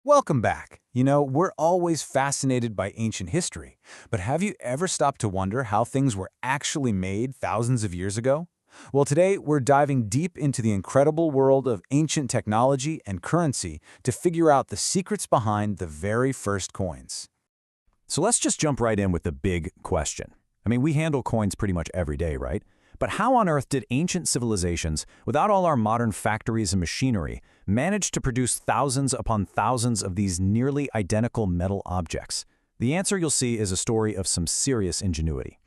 Welcome back. We're always fascinated by ancient history, but have you ever stopped to wonder how things were actually made thousands of years ago? Well, today we're diving deep into the incredible world of ancient technology and currency to figure out the secrets behind the very first coins. So let's just jump right in with the big question. We handle coins pretty much every day, right? But how on earth did ancient civilizations, without all our modern factories and machinery, manage to produce thousands upon thousands of these nearly identical metal objects? The answer you'll see is a story of some serious ingenuity.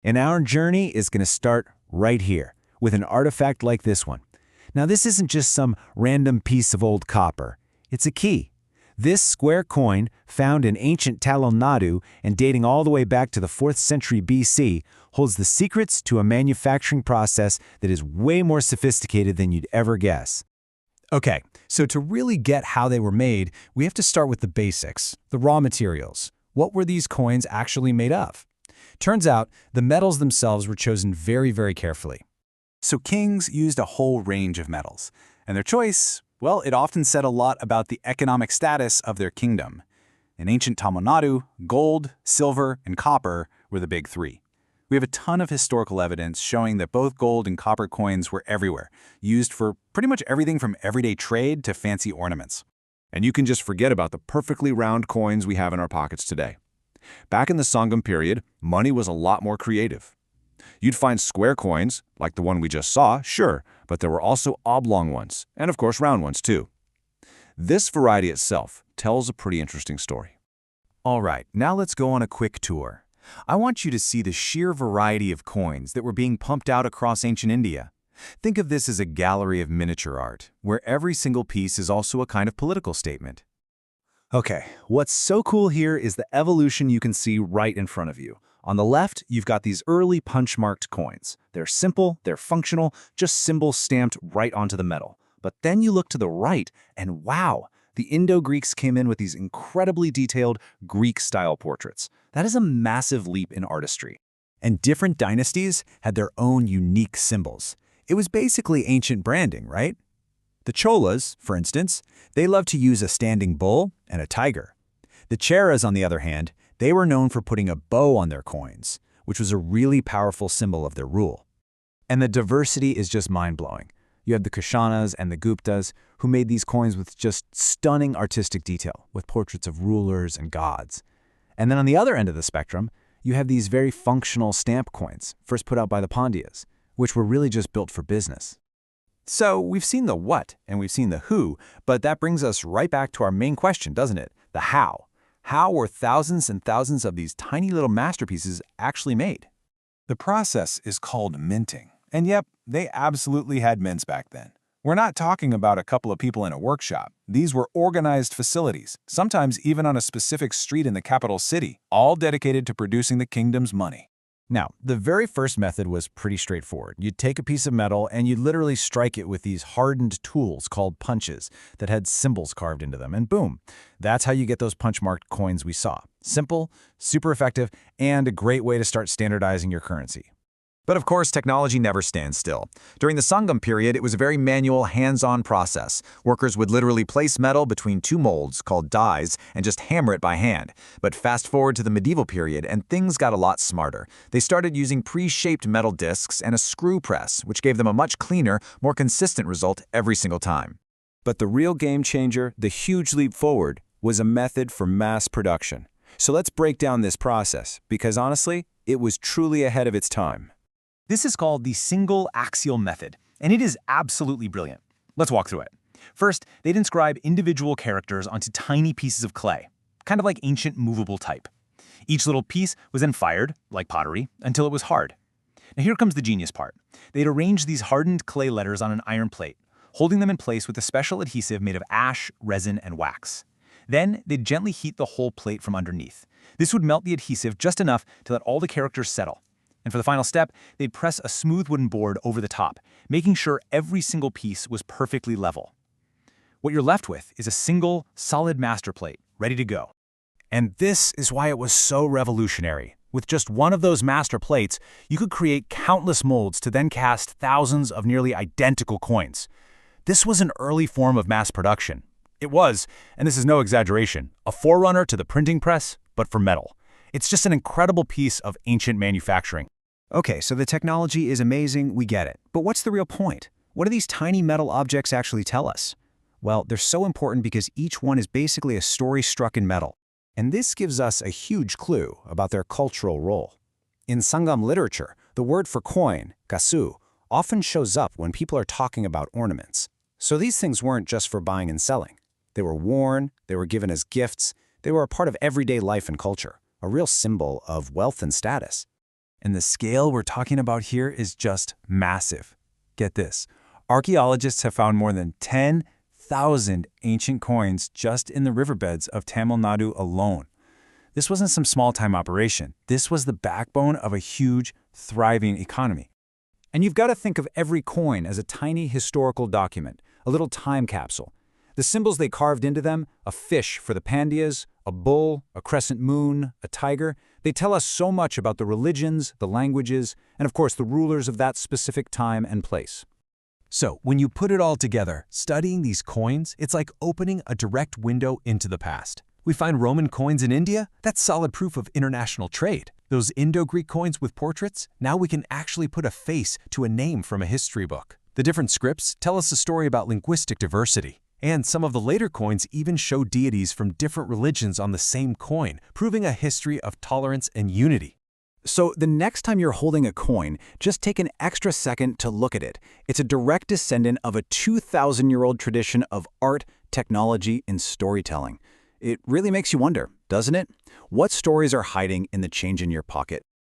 And our journey is going to start right here, with an artifact like this one. Now, this isn't just some random piece of old copper. It's a key. This square coin, found in ancient Tamil Nadu and dating all the way back to the 4th century BC, holds the secrets to a manufacturing process that is way more sophisticated than you'd ever guess. Okay, so to really get how they were made, we have to start with the basics, the raw materials. What were these coins actually made of? Turns out, the metals themselves were chosen very, very carefully. So kings used a whole range of metals, and their choice, well, it often said a lot about the economic status of their kingdom. In ancient Tamil Nadu, gold, silver, and copper were the big three. We have a ton of historical evidence showing that both gold and copper coins were everywhere, used for pretty much everything from everyday trade to fancy ornaments. And you can just forget about the perfectly round coins we have in our pockets today. Back in the Sangam period, money was a lot more creative. You'd find square coins, like the one we just saw, sure, but there were also oblong ones, and of course round ones too. This variety itself tells a pretty interesting story. All right, now let's go on a quick tour. I want you to see the sheer variety of coins that were being pumped out across ancient India. Think of this as a gallery of miniature art, where every single piece is also a kind of political statement. Okay, what's so cool here is the evolution you can see right in front of you. On the left, you've got these early punch-marked coins. They're simple, they're functional, just symbols stamped right onto the metal. But then you look to the right, and wow, the Indo-Greeks came in with these incredibly detailed Greek-style portraits. That is a massive leap in artistry. And different dynasties had their own unique symbols. It was basically ancient branding, right? The Cholas, for instance, they loved to use a standing bull and a tiger. The Cheras, on the other hand, they were known for putting a bow on their coins, which was a really powerful symbol of their rule. And the diversity is just mind-blowing. You have the Kushanas and the Guptas, who made these coins with just stunning artistic detail, with portraits of rulers and gods. And then on the other end of the spectrum, you have these very functional stamp coins, first put out by the Pandyas, which were really just built for business. So we've seen the what and we've seen the who, but that brings us right back to our main question, doesn't it? The how. How were thousands and thousands of these tiny little masterpieces actually made? The process is called minting. And yep, they absolutely had mints back then. We're not talking about a couple of people in a workshop. These were organized facilities, sometimes even on a specific street in the capital city, all dedicated to producing the kingdom's money. Now, the very first method was pretty straightforward. You'd take a piece of metal and you'd literally strike it with these hardened tools called punches that had symbols carved into them, and boom, that's how you get those punch-marked coins we saw. Simple, super effective, and a great way to start standardizing your currency. But of course, technology never stands still. During the Sangam period, it was a very manual, hands-on process. Workers would literally place metal between two molds, called dies, and just hammer it by hand. But fast forward to the medieval period, and things got a lot smarter. They started using pre-shaped metal discs and a screw press, which gave them a much cleaner, more consistent result every single time. But the real game changer, the huge leap forward, was a method for mass production. So let's break down this process, because honestly, it was truly ahead of its time. This is called the single axial method, and it is absolutely brilliant. Let's walk through it. First, they'd inscribe individual characters onto tiny pieces of clay, kind of like ancient movable type. Each little piece was then fired, like pottery, until it was hard. Now here comes the genius part. They'd arrange these hardened clay letters on an iron plate, holding them in place with a special adhesive made of ash, resin, and wax. Then they'd gently heat the whole plate from underneath. This would melt the adhesive just enough to let all the characters settle. And for the final step, they'd press a smooth wooden board over the top, making sure every single piece was perfectly level. What you're left with is a single, solid master plate, ready to go. And this is why it was so revolutionary. With just one of those master plates, you could create countless molds to then cast thousands of nearly identical coins. This was an early form of mass production, It was, and this is no exaggeration, a forerunner to the printing press, but for metal. It's just an incredible piece of ancient manufacturing. Okay, so the technology is amazing, we get it. But what's the real point? What do these tiny metal objects actually tell us? Well, they're so important because each one is basically a story struck in metal. And this gives us a huge clue about their cultural role. In Sangam literature, the word for coin, kasu, often shows up when people are talking about ornaments. So these things weren't just for buying and selling. They were worn, they were given as gifts, they were a part of everyday life and culture, a real symbol of wealth and status. And the scale we're talking about here is just massive. Get this, archaeologists have found more than 10,000 ancient coins just in the riverbeds of Tamil Nadu alone. This wasn't some small-time operation. This was the backbone of a huge, thriving economy. And you've got to think of every coin as a tiny historical document, a little time capsule. The symbols they carved into them, a fish for the Pandyas, a bull, a crescent moon, a tiger, they tell us so much about the religions, the languages, and of course the rulers of that specific time and place. So, when you put it all together, studying these coins, it's like opening a direct window into the past. We find Roman coins in India? That's solid proof of international trade. Those Indo-Greek coins with portraits? Now we can actually put a face to a name from a history book. The different scripts tell us a story about linguistic diversity. And some of the later coins even show deities from different religions on the same coin, proving a history of tolerance and unity. So the next time you're holding a coin, just take an extra second to look at it. It's a direct descendant of a 2,000-year-old tradition of art, technology, and storytelling. It really makes you wonder, doesn't it? What stories are hiding in the change in your pocket?